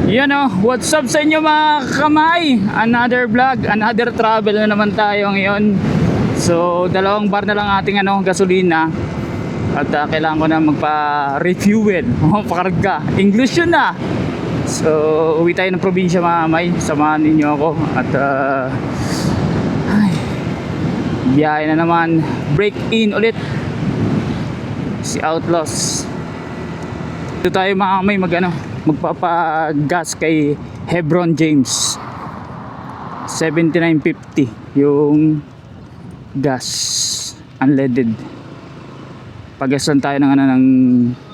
Yan o, what's up sa inyo mga kamay? Another vlog, another travel na naman tayo ngayon. So, dalawang bar na lang ating gasolina. At kailangan ko na magpa-refuel. Pakarga. English yun na. So, uwi tayo ng probinsya mga kamay. Samahan ninyo ako. At biyahe na naman. Break in ulit. Si Outlaws. Dito tayo mga kamay magpapagas kay Hebron James. 79.50 yung gas unleaded. Pagasan tayo ng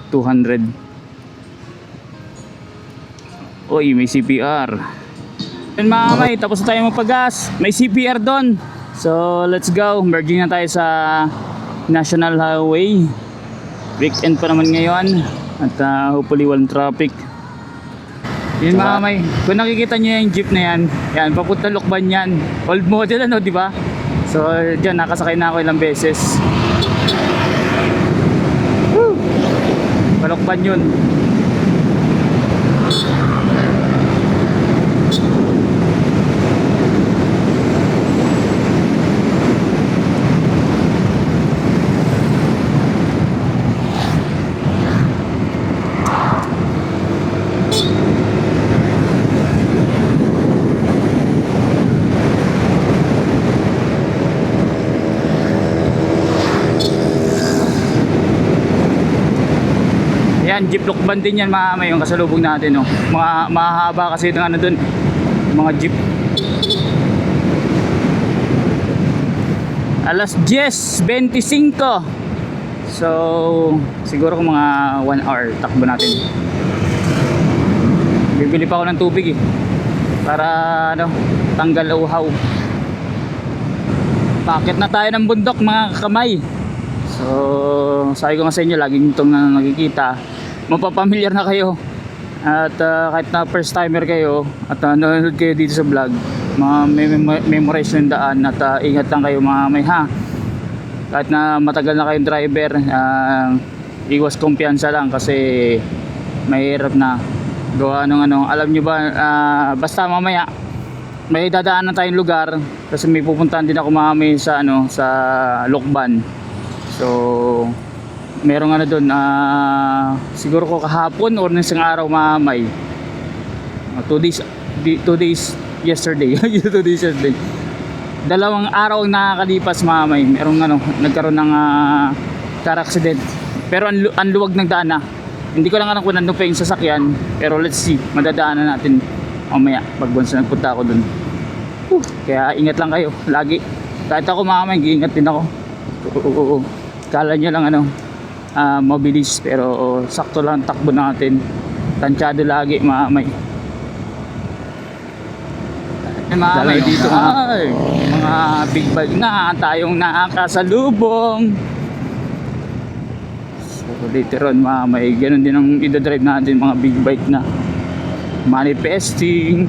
200. Oy, may CPR. Yan mga kamay, tapos na tayo magpagas. May CPR doon. So let's go. Merging na tayo sa National Highway. Weekend pa naman ngayon. At hopefully walang traffic. Yun mga kamay, kung nakikita nyo yung jeep na yan, papunta Lokban yan. Old model di ba? So dyan, nakasakay na ako ilang beses. Woo! Palokban yun. Yan, jeep Lokban din yan mga kamay, yung kasalubong natin mahaba kasi ng dun, mga jeep. Alas 10:25. So siguro kung mga 1 hour takbo natin. Bibili pa ako ng tubig para tanggal uhaw. Paakit na tayo ng bundok mga kamay. So sabi ko nga sa inyo, laging itong nakikita, mapapamilyar na kayo. At kahit na first timer kayo at nanonood kayo dito sa vlog, memorize yung daan. At ingat lang kayo mga may kahit na matagal na kayong driver, iwas kumpiyansa lang kasi mahirap na gawa ng alam nyo ba, basta mamaya may dadaan na tayong lugar kasi may pupuntahan din ako mamaya sa Lokban. So merong doon, siguro ko kahapon or isang araw mamay, 2 days yesterday 2 days yesterday, 2 araw ang nakakalipas mamay, merong nagkaroon ng car accident. Pero ang luwag ng daan hindi ko lang alam kung nandun pa yung sasakyan, pero let's see, madadaanan natin mamaya pag once nagpunta ako dun. Kaya ingat lang kayo lagi, kahit ako mamay ingat din ako. Kala nyo lang mabilis, pero sakto lang takbo natin, tansyado lagi mamay. Mamay dito mga big bag na tayong nakakasalubong. So later on mamay, ganun din ang idadrive natin, mga big bike na manifesting.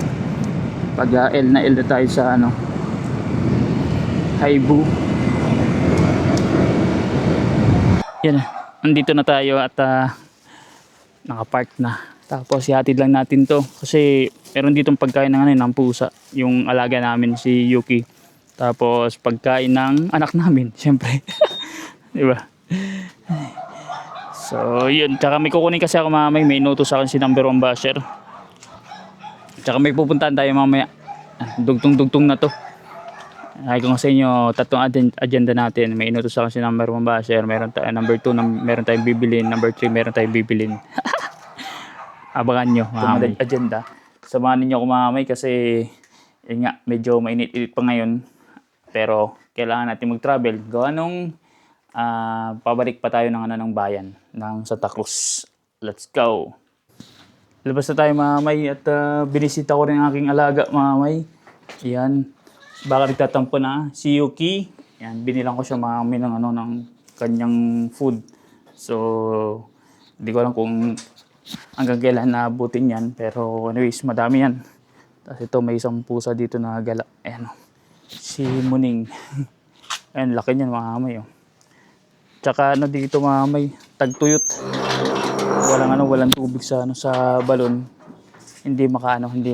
Pag L na tayo sa Haibu. Yan, andito na tayo at nakapark na. Tapos ihatid lang natin to kasi meron ditong pagkain ng pusa, yung alaga namin si Yuki. Tapos pagkain ng anak namin syempre. Di ba? So yun, tsaka may kukunin kasi ako mamaya, may inutos sa akin si number 1 basher. Tsaka may pupuntahan tayo mamaya, dugtong na to. Ay kung sa inyo, 3 agenda natin. May inutos ako si number 1 basher, meron tayo number 2, meron tayong bibilin, number 3 meron tayong bibilin. Abangan nyo mga agenda. Samahan ninyo ako mamay kasi yun nga, medyo mainit-init pa ngayon. Pero kailangan natin mag-travel. Gawa nung pabalik pa tayo ng bayan ng Santa Cruz. Let's go. Labas na tayo mamay at binisita ko rin ang aking alaga mamay. Yan. Baka nagtatampo na si Yuki. Yan, binilang ko siya mamay ng kanyang food. So hindi ko alam kung hanggang kailan naabutin yan, pero anyways, madami yan. Tapos ito, may isang pusa dito na gala. Ayan si Muning. Ayan, laki niyan mga kamay Tsaka dito mga kamay, tagtuyot. Walang tubig sa balon. hindi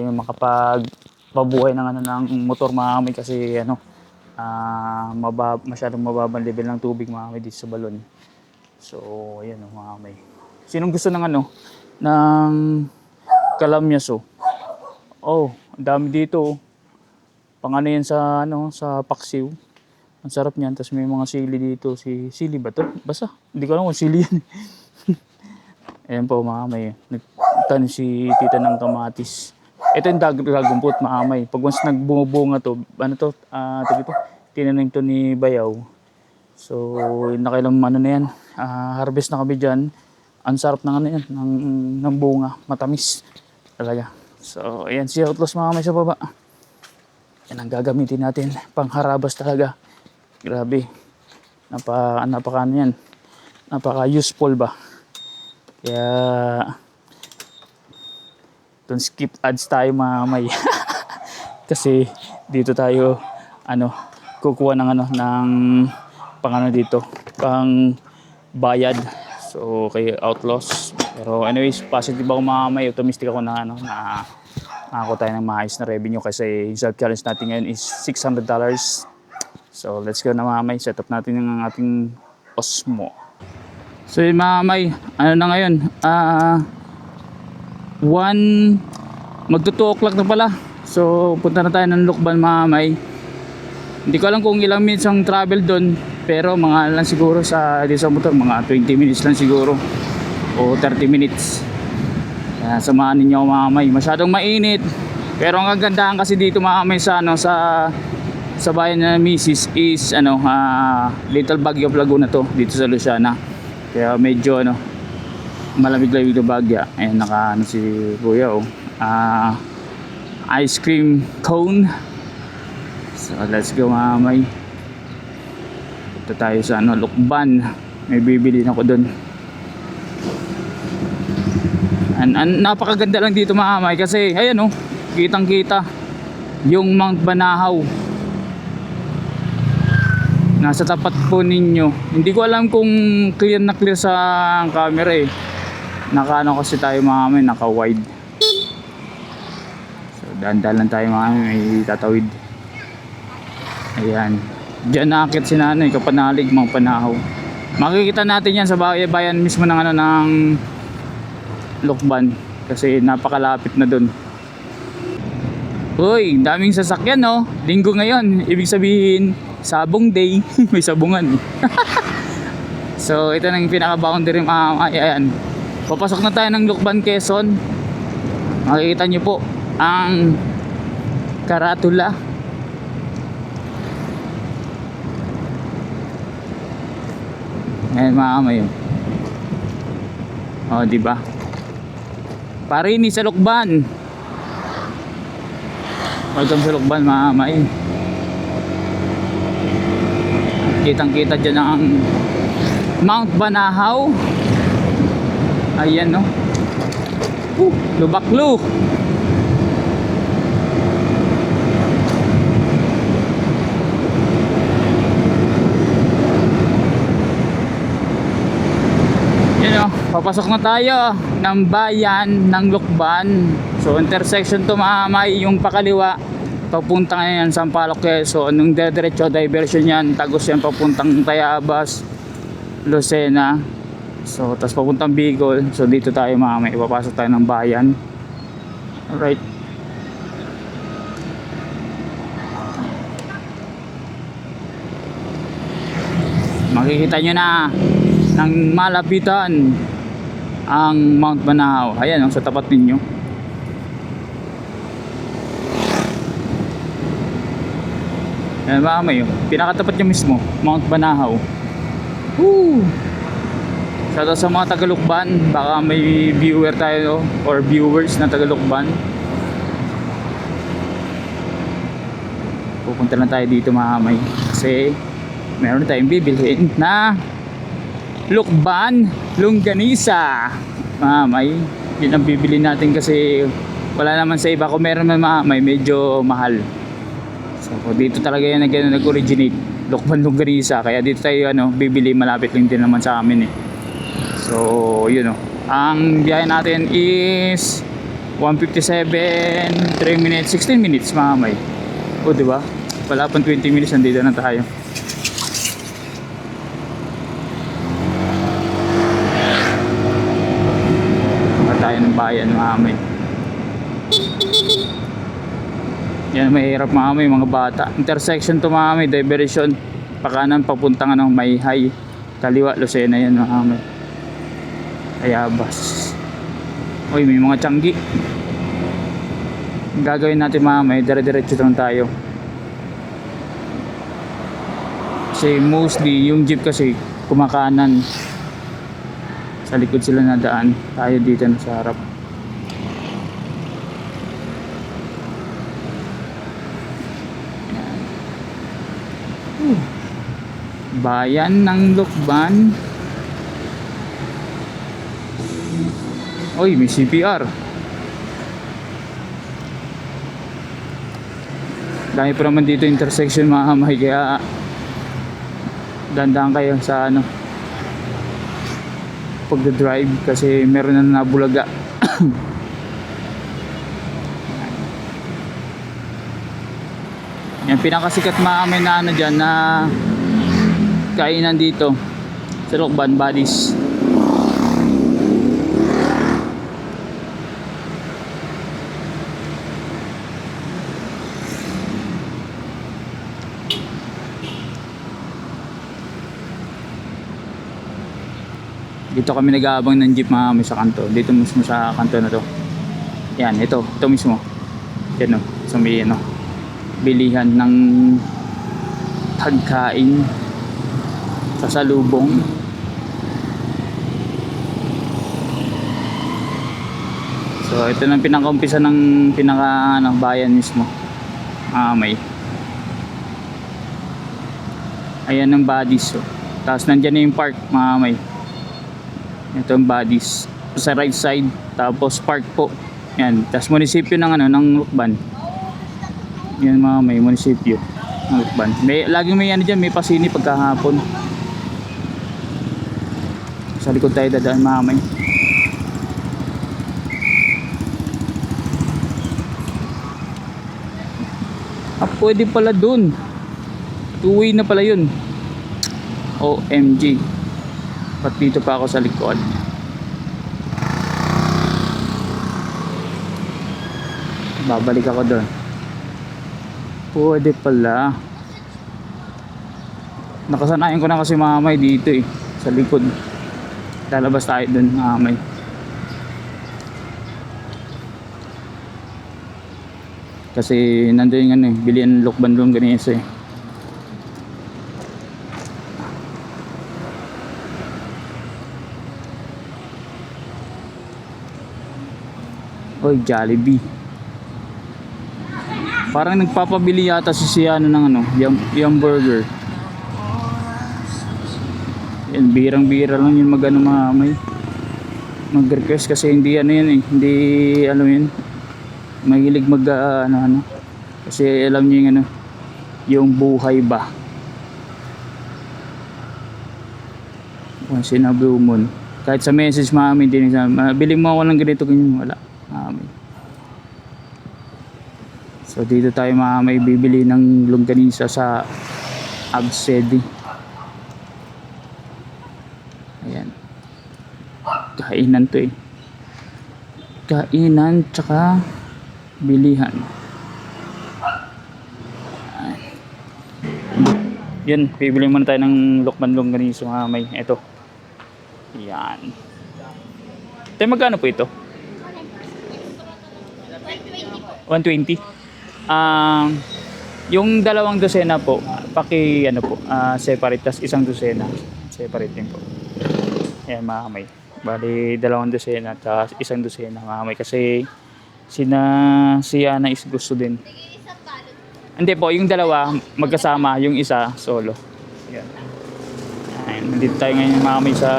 makapagpabuhay ng ng motor mga kamay kasi masyadong mababang level ng tubig mga kamay dito sa balon. So ayan mga kamay. Sinong gusto ng ng kalamyaso? Oh, ang dami dito. Pang yan sa paksiw. Ang sarap niyan. Tapos may mga sili dito. Sili ba to? Basta. Hindi ko alam kung sili yan. Ayan po mga kamay. Nagtanim si tita ng kamatis. Ito yung dragon fruit mga kamay. Pag once nagbumubunga to, tinanim to ni Bayaw. So, nakailang na yan. Harvest na kami dyan. Ang sarap ng ng bunga. Matamis talaga. So, ayan si Outlaws mga kamay sa baba. Yan ang gagamitin natin. Pangharabas talaga. Grabe. Napaka useful ba. Kaya don't skip ads tayo mga kamay. Kasi dito tayo kukuha ng dito pang bayad. So kay Outlaws. Pero anyways, positive ako mga kamay. Optimistic ako na makakuha tayo ng maayos na revenue kasi yung self-challenge natin ngayon is $600. So let's go na mga kamay. Set up natin yung ating Osmo. So yung mga kamay, na ngayon? Magto 2 o'clock na pala. So punta na tayo ng Lukban mga kamay. Hindi ko alam kung ilang minutes ang travel doon. Pero mga lang siguro dito sa motor, mga 20 minutes lang siguro. O 30 minutes. Kaya samahan ninyo mga kamay. Masyadong mainit. Pero ang kagandahan kasi dito mga kamay sa bayan na Mrs. is Little Baguio of Laguna to. Dito sa Luciana. Kaya medyo malamig-lamig na bagya. Ayan si Kuya ice cream cone. So let's go mga kamay. Punta tayo sa Lukban. May bibili na ko doon. Napakaganda lang dito mga kamay kasi ayan kitang kita yung Mount Banahaw. Nasa tapat po ninyo. Hindi ko alam kung clear na clear sa camera kasi tayo mga kamay, naka-wide. So dahan-dahan lang tayo mga kamay, may tatawid. Ayan. Diyan nakakit si nanay, Kapanalig, Mount Banahaw. Makikita natin yan sa bayan mismo ng Lukban. Kasi napakalapit na dun. Uy, daming sasakyan Linggo ngayon. Ibig sabihin, sabong day. May sabungan. So ito na yung pinaka-boundary ayan. Papasok na tayo ng Lukban, Quezon. Makikita nyo po ang karatula. Ayan mga kamay. Diba? Parini sa Lukban. Welcome sa Lukban mga kamay. Kitang-kita dyan ang Mount Banahaw. Ayan Lubaklo. Yan papasok na tayo ng bayan ng Lukban. So intersection to mga kamay, yung pakaliwa papunta ngayon Sampaloc, Quezon. Nung diretso diversion yan, tagos yan papuntang Tayabas, Lucena. So tas papuntang Bicol. So dito tayo mga kamay, ipapasok tayo ng bayan. Alright. Makikita nyo na ng malapitan ang Mount Banahaw. Ayan sa tapat ninyo. Ayan mga kamay, pinakatapat nyo mismo Mount Banahaw. Woo! Shoutout sa mga Tagalukban. Baka may viewer tayo or viewers na Tagalukban. Pupunta lang tayo dito mga kamay kasi meron tayong bibilhin na Lukban Longganisa. Mga kamay, yun ang bibili natin kasi wala naman sa iba. Kung meron man mga kamay, medyo mahal. So dito talaga yan nag-originate, Lukban Longganisa. Kaya dito tayo bibili, malapit lang din naman sa amin So yun ang biyahe natin is 1:57, 3 minutes, 16 minutes mga kamay. O diba? Wala pang 20 minutes, nandito na tayo. Tayo ng bayan mga kamay. Yan, mahirap mga kamay, mga bata. Intersection to mga kamay, diversion. Pakanan, papuntang Mayhay. Kaliwa, Lucena yan mga kamay. Ayabas. Uy, may mga tiyanggi. Ang gagawin natin mga kamay, dire-diretso lang tayo. Kasi mostly, yung jeep kasi kumakanan. Sa likod sila nadaan, tayo dito na sa harap. Bayan ng Lukban. Oy, may CPR. Dami pa naman dito intersection mga kamay, kaya dandaan kayo sa pagdadrive kasi meron na nabulaga. Yan, pinakasikat mga na dyan na kainan dito sa Lukban, Buddies. Dito kami nag-aabang ng jeep mga kami sa kanto. Dito mismo sa kanto na to. Yan, ito mismo. Yan o, sa may bilihan ng pagkain sa salubong. So ito na pinaka-umpisa ng bayan mismo. May ayan ang Buddies. So. Tapos nandyan na yung park mga may. Ito ang Buddies sa right side, tapos park po. Yan, tapos munisipyo ng ng Lukban. Yan mga may munisipyo ng Lukban. Laging may diyan, may pasini pagkahapon. Sa likod tayo dadaan mga may. Pwede pala dun. Two-way na pala yun. OMG. Pat dito pa ako sa likod. Babalik ako doon. Pwede pala. Nakasanayan ko na kasi mamay dito sa likod. Lalabas tayo doon mamay. Kasi nandoon yung bilihan ng Lukban doon ganito Oy, Jollibee. Parang nagpapabili yata si Siano ng yung burger. Yan, birang-bira lang yun mag-request kasi hindi yan hindi yun. Mahilig kasi alam niyo yung yung buhay ba. Kung sinabi mo, kahit sa message mami din bili mo ako ng ganito ganyan, wala. So dito tayo may bibili ng longganisa sa Absedi. Ayan. Kainan to Kainan tsaka bilihan. Yan, bibili muna tayo ng Lukban longganisa may. Ito. Yan. Tayo magkano po ito? 120. Yung dalawang dosena po, separate, tas isang dosena separate din po. Ayan mga kamay, bali dalawang dosena tas isang dosena mga kamay, kasi si Ana is gusto din. Hindi po, yung dalawa magkasama, yung isa solo. Ayan. Ayan, nandito tayo ngayon mga kamay sa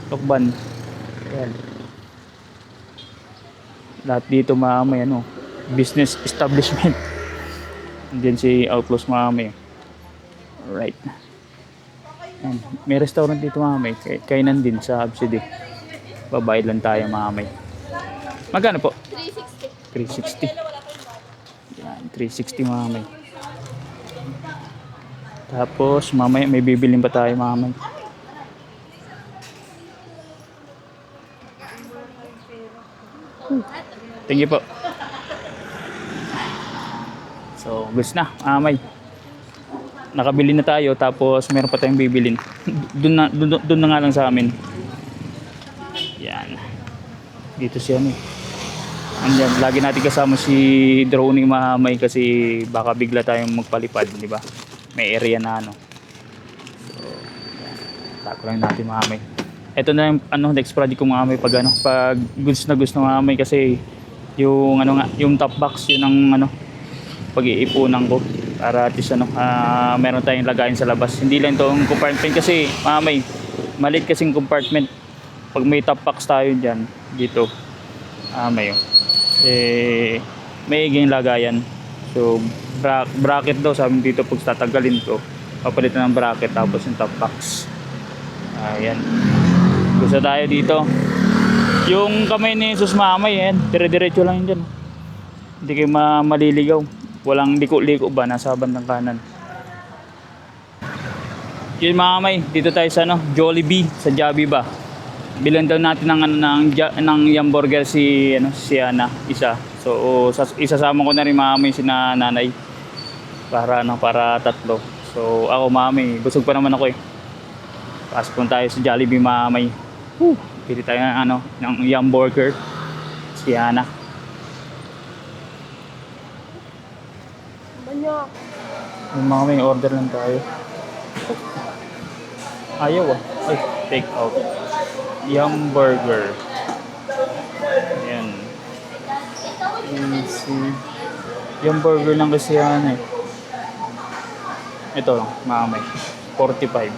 Lukban. Ayan. Lahat dito may business establishment. Diyan si Outlaws may. Alright. May restaurant dito may. Kainan din sa Absidi. Babayad lang tayo mamay. Magkano po? 360. 360. Yan, 360 mamay. Tapos mamaya may bibilin pa tayo mamay. Thank you po. So, gusto na, mamay. Nakabili na tayo tapos meron pa tayong bibilin. Doon na nga lang sa amin. Yan. Dito siya eh. Andyan, lagi natin kasama si Drone Mahamay kasi baka bigla tayong magpalipad, di ba? May area na ano. So, yan. Tago lang natin Mahamay. Ito na yung next project ko Mahamay pag goods na gusto Mahamay kasi yung yung top box yun ang pag-iipunan ko para at least meron tayong lagayin sa labas. Hindi lang itong compartment kasi Mahamay, maliit kasing compartment. Pag may top box tayo dyan, dito, may iging lagayan. So, bracket daw, sabi dito, pag tatagalin ko, papalitan ng bracket tapos yung top box. Ayan. Gusto tayo dito. Yung kamay ni Jesus Mamay, dire-diretso lang yun dyan. Hindi kayo maliligaw. Walang liko-liko ba, nasa bandang kanan. Yun Mamay, dito tayo sa Jollibee, sa Jollibee ba? Bilan daw natin ng Yum Burger si Ana, isa. So isasama ko na rin Mami si nanay para para tatlo. So ako Mami, busog pa naman ako eh. Pasok tayo sa Jollibee Mami. Pili tayo ng Yum Burger si Ana. Mami, order lang tayo. Ayaw ay take out. Yum Burger. Ayan. Yum Burger lang kasi yan eh. Ito lang, Mamay. 45.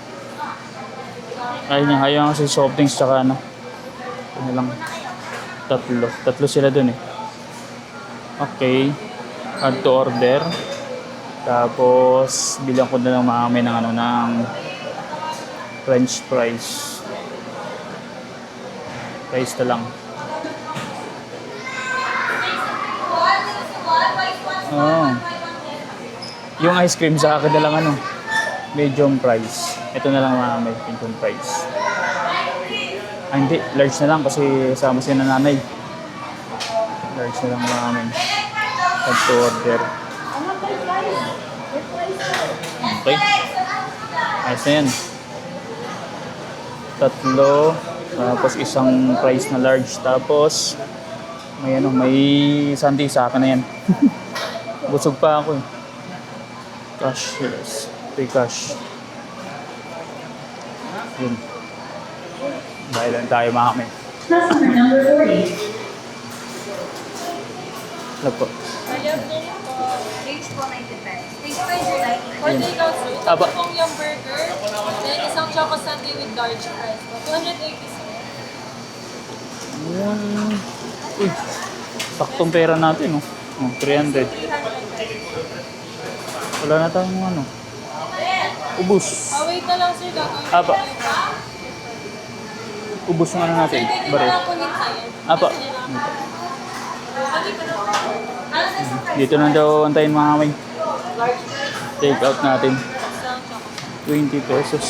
Ayaw kasi soft drinks tsaka ano lang. Tatlo sila dun eh. Okay. Add to order. Tapos bilang ko na lang Mamay ng French fries. Price na lang. Yung ice cream sa akin na lang medium price. Ito na lang may medium price. Hindi, large na lang kasi sama siya na nanay. Large na lang namin. Add to order. Okay. Ayos na yan. Tatlo. Tapos isang price na large. Tapos may sundae sa akin na yan. Busog pa ako eh. Cash, yes. Pay cash. Yun. Dahil lang tayo Mami. Customer number 40. Wala po. Page 495. Page 590. For takeout, sir. Ito Aba. pong yung burger. Then isang choco sundae with large fries. 280, sir. Uy. Saktong pera natin 300. Wala na tayong ubus. Wait na lang, sir. Gagawin Aba. ko lang. Ubus na natin. Sir, pwede mo Bare. lang po hintayin. Apa. Dito na daw antayin mga kamay. Take out natin. Isang choco. 20 pesos.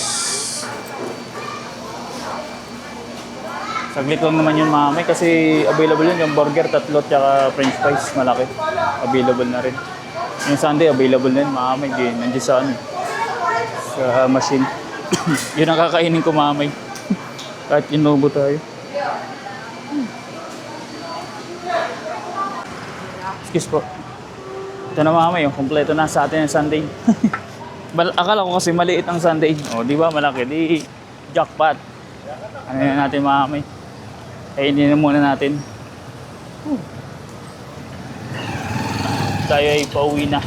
Saglit lang naman yun mga kamay kasi available yun. Yung burger, tatlo, tsaka french fries, malaki. Available na rin. Yung sundae, available na yun mga kamay. Nandiyan sa sa machine. Yun ang kakainin ko mga kamay. Kahit inubo tayo. Excuse po. Ito na mga kamay, kompleto na sa atin ang sundae. Akala ko kasi maliit ang sundae. O, di ba malaki? Di jackpot. Ano na natin mga kamay? Kainin na muna natin. Tayo ay pauwi na.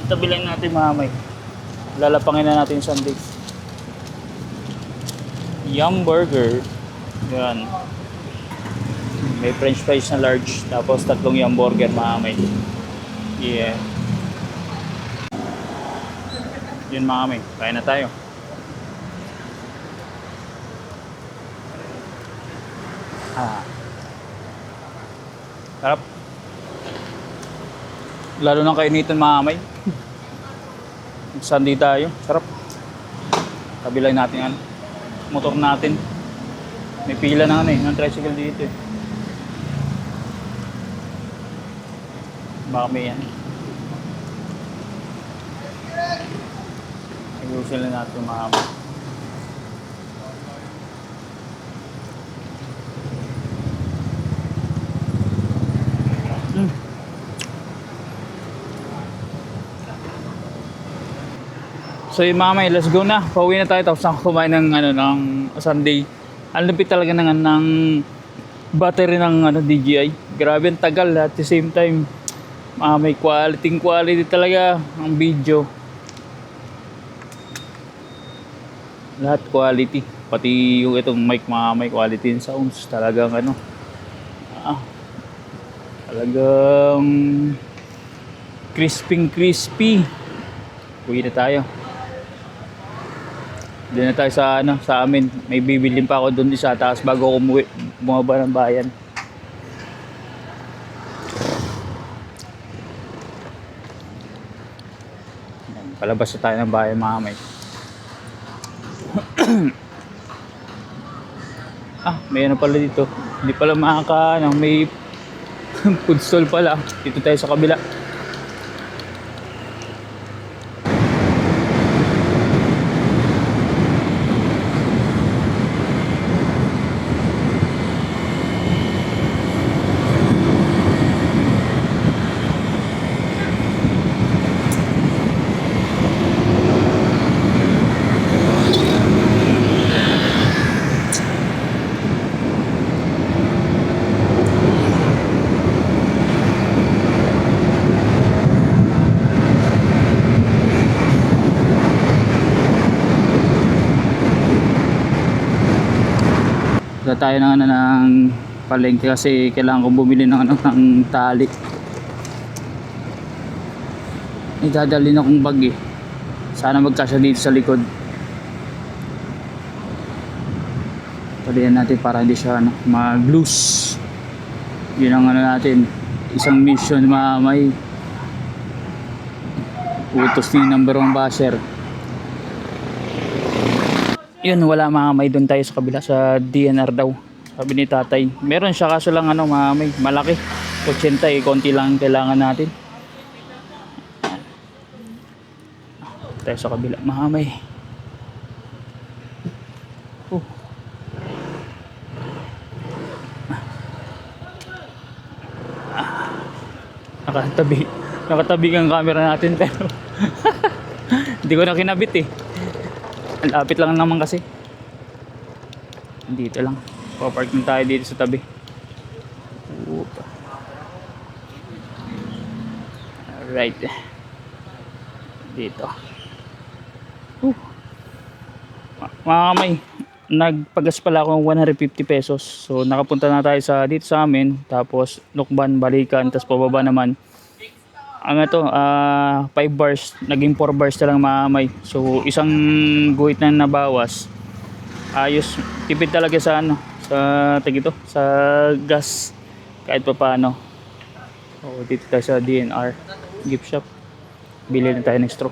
Tabi lang natin mga kamay. Lalapangin na natin yung sundae. Yum Burger. Yan. May french fries na large. Tapos tatlong Yum Burger mga kamay. Yeah. Yun mga kamay. Kain na tayo. Ah. Sarap. Lalo ng kainitan mga kamay. Sunday tayo. Sarap. Kabilay natin ano. Motor natin. May pila na ano eh. Ng tricycle dito eh. Baka may yan. Ayusin lang natin mga kamay. So yung mga may, let's go na. Pauwi na tayo tapos kumain ng ano ng Sunday. Ang lupit talaga ng battery ng ano DJI. Grabe ang tagal at the same time may quality talaga ang video. Lahat quality. Pati yung itong mic may quality yung sounds. Talagang ano talagang crispy. Uwi na tayo. Doon na tayo sa amin. May bibilin pa ako doon isa taas bago ako umuwi. Bumaba ng bayan. Ayan, palabas na tayo ng bayan mga kamay. May ano pala dito. Hindi pala may food stall pala. Dito tayo sa kabila. Punta tayo ng palengke kasi kailangan kong bumili ng tali. Idadalhin akong bag eh. Sana magkasya dito sa likod. Talihan natin para hindi siya mag-loose. Yun ang natin. Isang mission may utos ni number 1 basher. Yun, wala may doon tayo sa kabila sa DNR daw. Sabi ni tatay. Meron siya kaso lang may malaki. 80 konti lang kailangan natin. Tayo sa kabila may. Nakatabi ang camera natin pero hindi ko na kinabit eh. Ang lapit lang naman kasi. Dito lang. Papark na tayo dito sa tabi. Alright. Dito. Mga kamay, nagpagas pala ako ng 150 pesos. So nakapunta na tayo dito sa amin. Tapos Nukban, balikan, tapos pababa naman. Ang 5 bars, naging 4 bars na lang mga kamay. So isang guhit na nabawas. Ayos, tipid talaga sa sa gas kahit pa paano. So dito tayo sa DNR gift shop. Bili na tayo ng straw.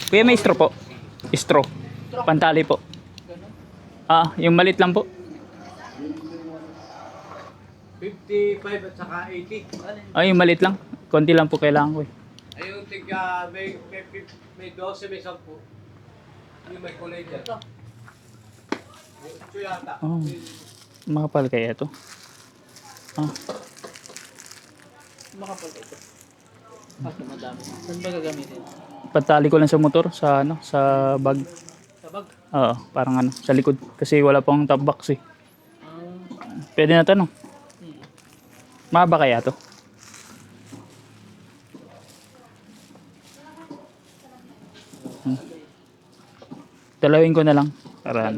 Kuya, may straw po. Straw. Pantali po. Yung malit lang po. 55 at saka 80. Yung malit lang. Konti lang po kailangan ko eh. Ayun, may 12, may 10. Yung may kulay dyan. Ito yata. Makapal kaya ito. Makapal ito. Madami. Saan ba gagamitin? Pantali ko lang sa motor, sa bag. Sa bag? Oo, parang sa likod. Kasi wala pang top box eh. Pwede na tanong. Mahaba kaya to? Dalawin ko na lang. Para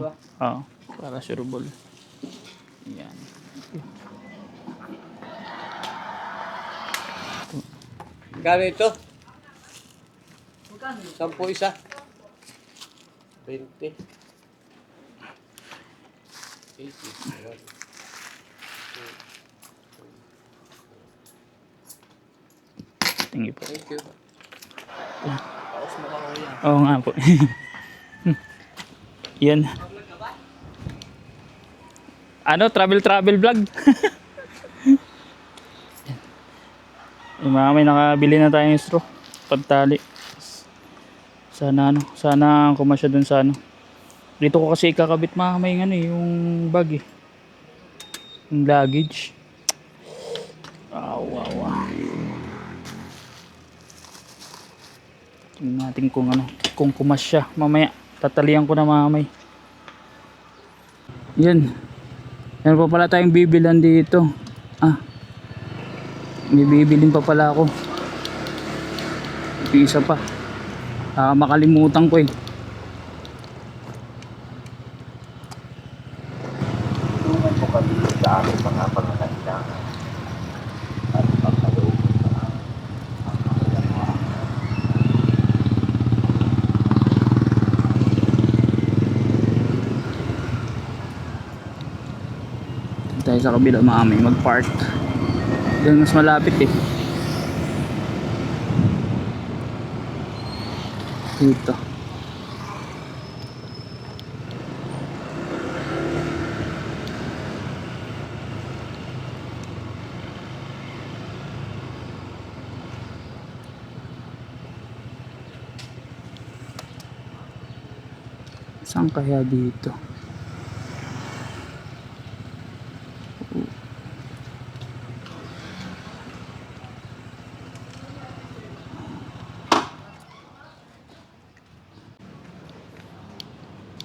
para sureball. Yan. Kano ito? 10 isa. 20. 80. Thank you po. Thank you. Paos mo ka kuya. Oo nga po. Yan. Ano, travel vlog. Yung mga may nakabili na tayong straw. Pagtali. Sana kumasya dun sa ano. Dito ko kasi ikakabit mga may ano yung bag eh. Yung luggage. Wow. Tingnan natin kung kumasya. Mamaya, tatalian ko na mamay. Yan. Meron pa pala tayong bibilan dito. May bibilin pa pala ako. Ito isa pa. Makalimutan ko eh. Tulungan mo kami sa aming mga pangangailangan at pagkaloob sa Tayo sa kabila mamay mag-park. Diyan mas malapit eh. Dito. Saan kaya dito?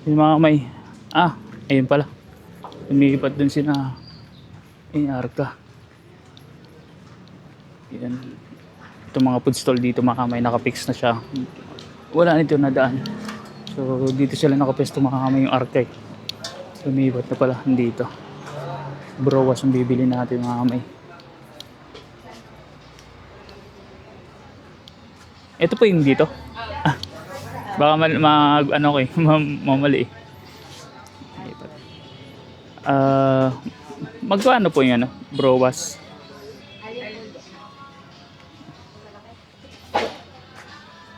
Yung mga may ayun pala, lumipat dun sina Arca. Yan, itong mga food stall dito mga kamay nakapix na siya, wala nito na daan, so dito sila nakapesto mga kamay yung Arca eh. Lumipat na pala dito. Browas ang bibili natin mga kamay. Ito po yung dito. Baka mamali eh. Magkano po yung browas?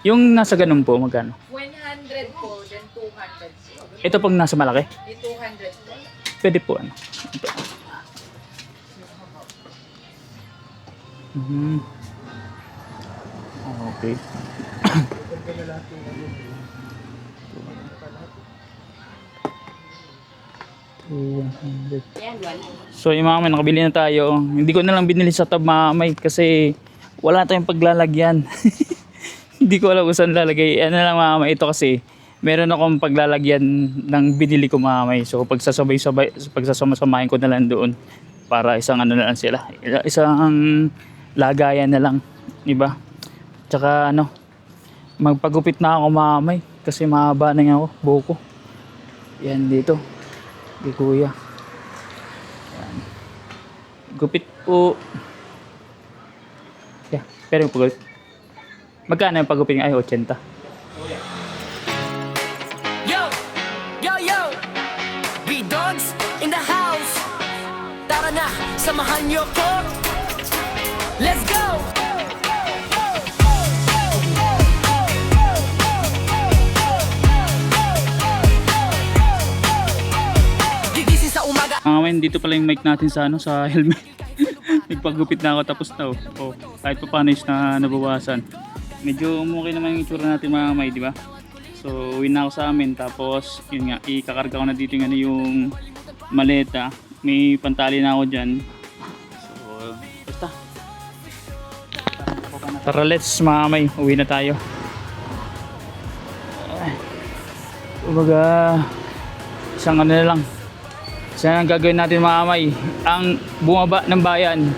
Yung nasa ganun po, magkano? 100 po, then 200 po. Ito pag nasa malaki? May 200 po. Pwede po Ito. Okay. So yung mga may nakabili na tayo. Hindi ko na lang binili sa tab mamay kasi wala tayong paglalagyan. Hindi ko alam kung saan lalagay. Ano lang mamay, ito kasi meron akong paglalagyan ng binili ko mamay. So pagsasama-samahin ko na lang doon para isang ano na lang sila. Isang lagayan na lang, di ba? Tsaka magpagupit na ako mamay kasi mahaba na nga ako, buko. Yan dito. Di kuya. Yan. Gupit po. Yeah, pero yung pagupit. Magkano yung pagupit niya? Ay, 80. Yo, B-Dogs in the house. Tara na, samahan niyo ko. Let's go! Gigising sa umaga. Men, dito pala yung mic natin sa sa helmet. Nagpagupit na ako tapos na kahit pa paano is na nabawasan. Medyo okay naman yung itsura natin mga may, di ba? So, uwi na ako sa amin tapos yun nga, ikakarga ko na dito yung maleta. May pantali na ako diyan. So, basta. Tara, let's mga may, uwi na tayo. Umaga isang ano na lang. Sana ang gagawin natin mga kamay, ang bumaba ng bayan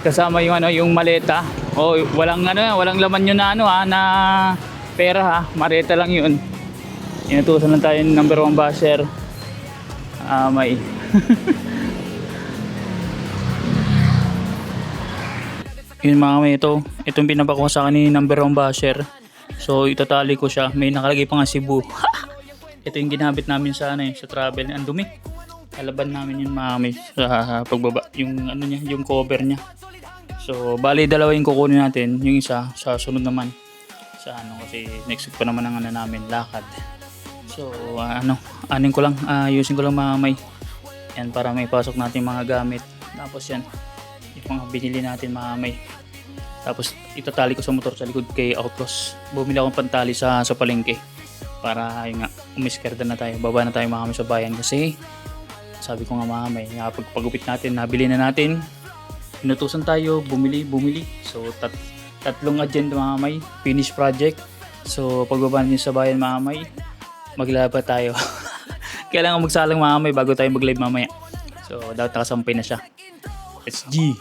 kasama yung yung maleta. Walang laman yun na na pera maleta lang yun. Inutusan lang tayo ng number 1 basher. May yun mga kamay, itong pinapakuha sa akin ni number 1 basher. So So itatali ko siya. May nakalagay pa nga Cebu. Ito yung ginamit namin sa ano, sa travel. Ang dumi. Kalaban namin yun mami sa pagbaba. Yung ano niya, yung cover niya. So bali dalawa yung kukunin natin. Yung isa sa sunod naman. Sa ano kasi next week pa naman ang ano namin, lakad. So anin ko lang, ayusin ko lang mamay. Yan para may pasok natin mga gamit. Tapos yan, yung mga binili natin mamay. Tapos itatali ko sa motor sa likod kay Outlaws. Bumili akong pantali sa palengke. Para yun nga, umiskerda na tayo. Baba na tayo mamay sa bayan kasi sabi ko nga mamay, pagpagupit natin, nabili na natin. Inutusan tayo, bumili. So tatlong agenda mamay, finish project. So pagbaba niyo sa bayan mamay, maglaba tayo. Kailangan magsalang mamay bago tayo mag-live mamaya. So dapat nakasampay na siya. Let's G.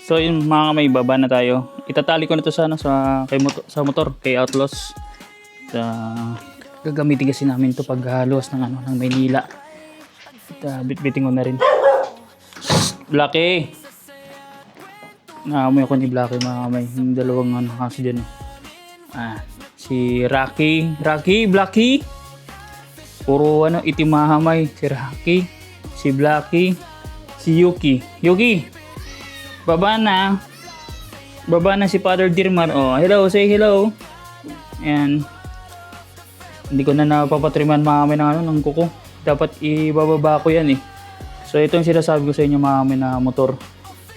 So yun mga kamay, baba na tayo. Itatali ko na to sa motor kay Outlaws. Gagamitin kasi namin to pag halos ng Maynila. Bitbiting ko na rin. Blacky. Naamoy ako ni Blacky mga kamay. Yung dalawang kasi dyan. Si Rocky, Blacky. Puro itim mga kamay. Si Rocky, si Blacky, si Yuki. Baba na si Father Dirmar. Oh, hello, say hello. And hindi ko na napapatriman mga ng kuko. Dapat ibababa ko yan eh. So ito yung sinasabi ko sa inyo mga na motor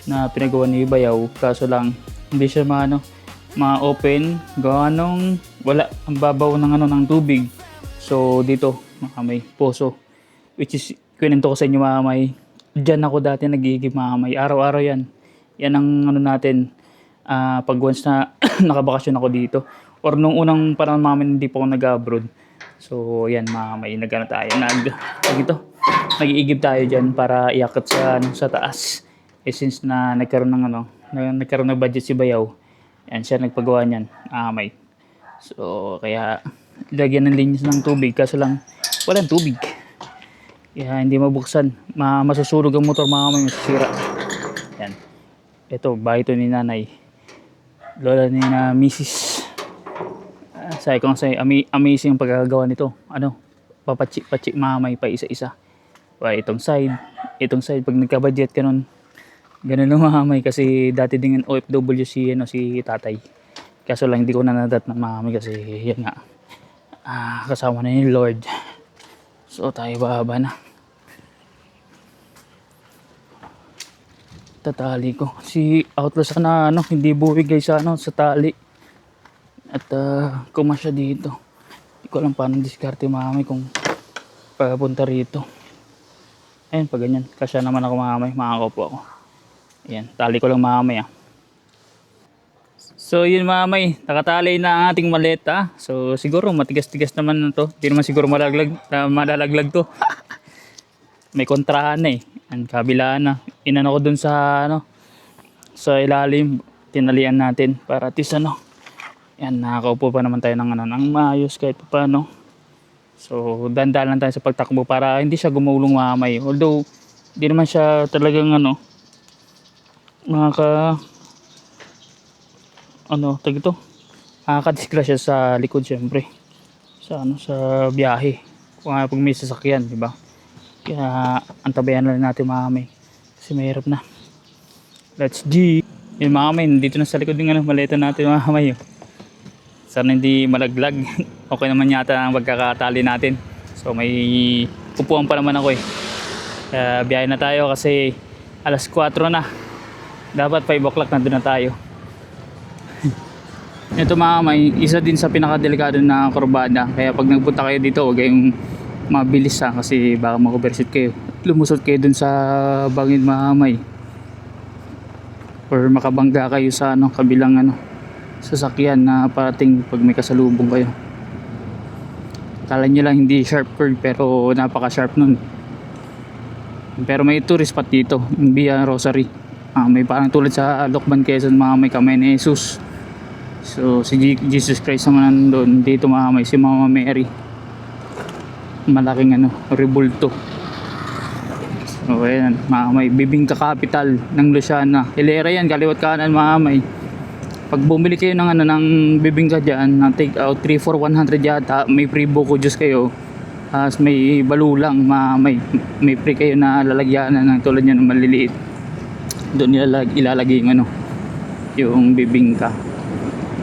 na pinagawa ni Bayaw. Kaso lang hindi siya ma-open. Ganong wala ang babaw ng tubig. So dito mga poso. Which is kwento ko sa inyo mga Diyan ako dati nagigib mga araw-araw yan. Yan ang natin pag once na nakabakasyon ako dito or nung unang panahon namin hindi pa ako nag-abroad. So yan nagano tayo nag-iigib tayo diyan para iakyat sa taas. Since na nagkaroon ng budget si Bayaw. Yan siya nagpagawa niyan. So kaya lagyan ng linis ng tubig kaso lang walang tubig. Kaya hindi mabuksan. Masusunog ang motor masisira. Yan. Ito, bahay ito ni nanay. Lola ni na Mrs. Sabi ko nga amazing ang pagkakagawa nito. Papatsi mamay pa isa-isa. Itong side pag nagka-budget ka nun, ganun lang mamay kasi dati din OFW si tatay. Kaso lang hindi ko nanadat ng mamay kasi yan nga. Kasama na ni Lord. So tayo bababa na. Tatali ko. Si Outlaws na hindi buwig guys sa tali. At kumasya dito. Hindi ko alam paano diskarte mamay kung papunta rito. Ayun, pag ganyan. Kasya naman ako mamay. Makakaupo ako. Ayan, tali ko lang mamay So yun mamay, nakatali na ang ating maleta. So siguro matigas-tigas naman na to. Hindi naman siguro malalaglag to. May kontrahan na ang kabilaan na. Inano ko dun sa ilalim. Tinalian natin para at least yan, nakakaupo pa naman tayo ng maayos kahit pa paano. So dandalan lang tayo sa pagtakbo para hindi siya gumulong mamay. Although hindi naman siya talagang nakakadisgrasya sa likod syempre. Sa biyahe. Pag may sasakyan, di ba? Kaya antabayan na rin natin mamay. Kasi mahirap na. Let's G. Yung mamay, dito na sa likod ng maleta natin mamay. Sana hindi malaglag. Okay naman yata ang pagkakatali natin. So may upuan pa naman ako Kaya biyahe na tayo kasi alas 4 na. Dapat 5 o'clock na doon na tayo. Ito mamay, isa din sa pinakadelikado na kurbada. Kaya pag nagpunta kayo dito, huwag kayong mabilis kasi baka ma-overshoot kayo. Lumusot kayo dun sa bangin mamay. Or makabangga kayo sa kabilang sasakyan na parating pag may kasalubong kayo. Kala nyo lang hindi sharp curve pero napaka sharp nun. Pero may tourist spot dito, yung Via Rosary. May parang tulad sa Lokban Quezon may kamay ni Jesus. So si Jesus Christ naman nandun. Dito may si Mama Mary. Malaking rebulto. So ayan, may Bibingka capital ng Luciana. Hilera yan, kaliwat kanan mamay. Pag bumili kayo ng ano ng bibingka diyan, ng take out 3 for 100 yata, may free buko juice kayo. May balulang, may free kayo na lalagyanan ng tulad niyan ng maliliit. Doon ilalagay yung ano, yung bibingka.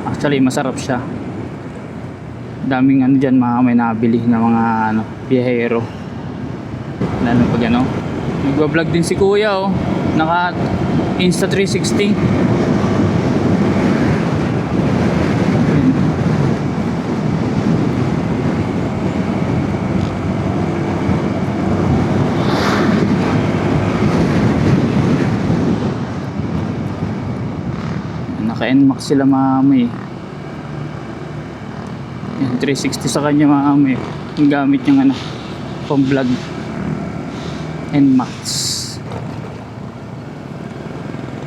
Actually masarap siya. Daming ano diyan may nabili ng mga ano, biyahero. Lalo pag ano, nagba-vlog din si Kuya oh. Naka Insta 360. Naka-NMAX sila mamay. Yan, 360 sa kanya mamay. Yung gamit yung ano, pang vlog. NMAX.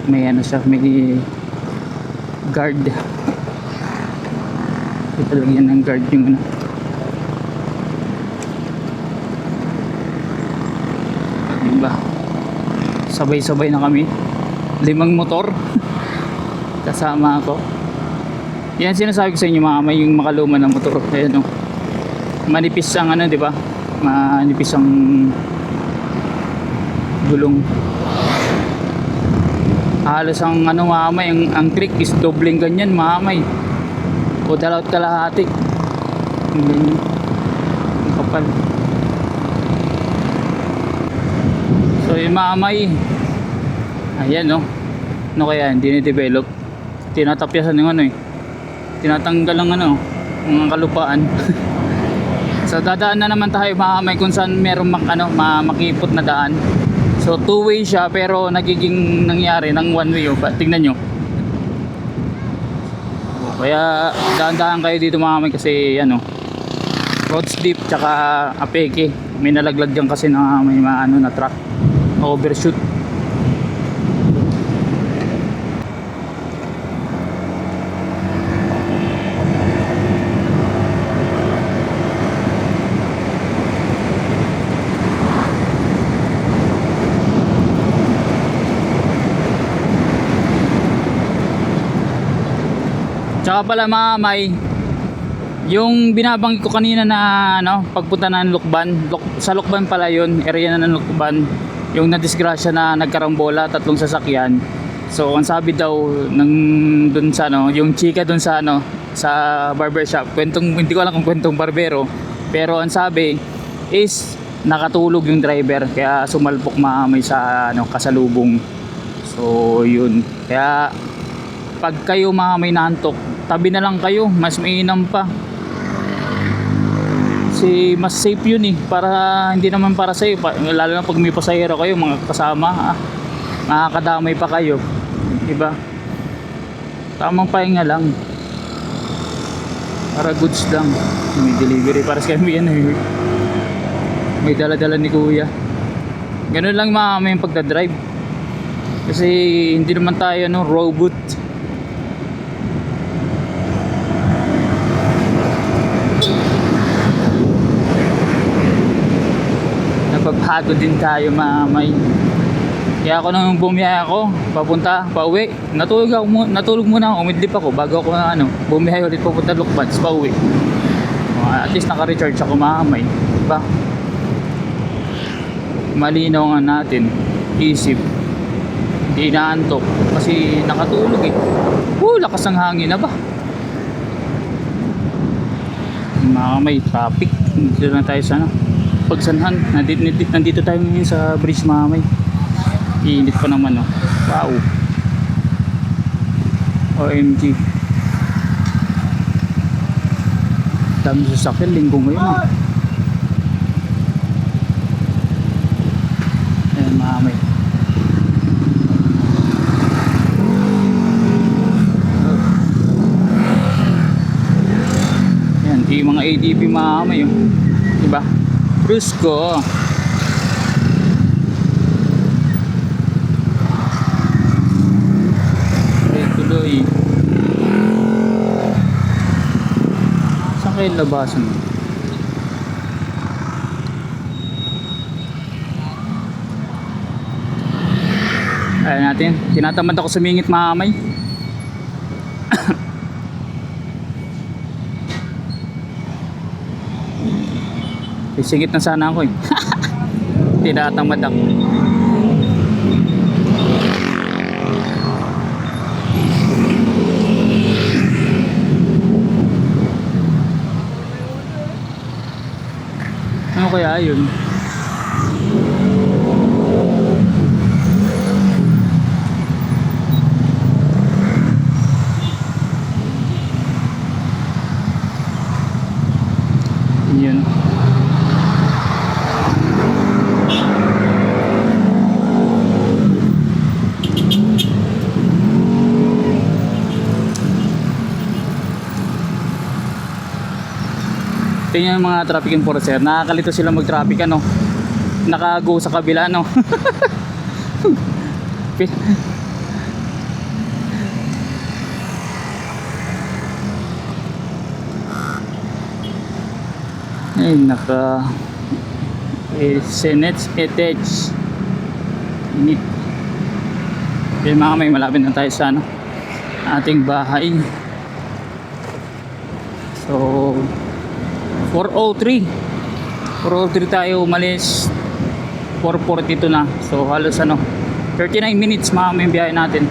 May ano siya, may guard. Italagyan ng guard yung ano. Diba? Sabay-sabay na kami. 5 motor. Kasama ako. Yan sinasabi ko sa inyo mga may yung makaluma ng motor. Ayan o. Manipis ang ano, di ba? Manipis ang gulong. Halos ang ano mamay, ang trick is dobling ganyan mamay. O dalawat kalahati. Ganyan. Ang kapal. So yung mamay. Ayan o. Ano kaya hindi na-develop? Tinatapyasan ng ano eh. Tinatanggal ang ano, mga kalupaan. So dadaan na naman tayo mamay kung saan meron makipot na daan. So 2-way siya pero nagiging nangyari ng 1-way oh. Tingnan nyo. Kaya daan-daan kayo dito mamay kasi ano, roads deep tsaka apeke. May nalaglag dyan kasi na may ano na truck. Overshoot. Tsaka pala mamay, yung binabanggit ko kanina na ano, pagpunta ng Lukban, sa Lukban pala yun, area na ng Lukban, yung nadisgrasya na nagkarambola, 3 sasakyan. So ang sabi daw ng dun sa ano, yung chika dun sa ano, sa barbershop, hindi ko alam kung kwentong barbero, pero ang sabi is nakatulog yung driver kaya sumalpok mamay sa ano, kasalubong. So yun, kaya pag kayo may nantok, tabi na lang kayo, mas mainam pa. Kasi mas safe yun eh, para hindi naman para sa'yo, lalo na pag may pasahero kayo, mga kasama, makakadamay pa kayo, diba? Tamang pahinga lang, para goods lang. May delivery para sa kami yan eh. May dala-dala ni Kuya. Ganun lang may pagdadrive, kasi hindi naman tayo robot. Pagpagod din tayo mamay. Kaya ako nung bumiyay ako papunta, pauwi, natulog muna ako, umidlip ako bago ako bumiyay ulit papunta Lukban, pauwi. At least naka-recharge ako mamay, diba? Malinaw nga natin isip, hindi naantok kasi nakatulog eh. Lakas ng hangin na ba? Mamay, traffic. Dito na tayo sa Pagsanhan. Nandito tayo ngayon sa bridge mamay. Iinit pa naman oh. Wow. OMG. Dami sasakyan, linggo ngayon ah. Ayan mamay. Ayan, yung mga ADP mamay oh. Diba? Brusco. Tuloy. Saan kayo labasan? Ayan natin. Tinatamad ako sumingit mamay. Isingit na sana ako eh. Tinatamad ako. Ano kaya yun? Yun. Tingnan yung mga traffic enforcer, nakakalito sila mag-traffic ano. Nakago sa kabila no. Ay naka Senets Etech init. Okay mga kamay, malapit na tayo sa ano, ating bahay. So 4:03 tayo umalis, 4:42 na, so halos ano 39 minutes mga kamay yung biyahe natin.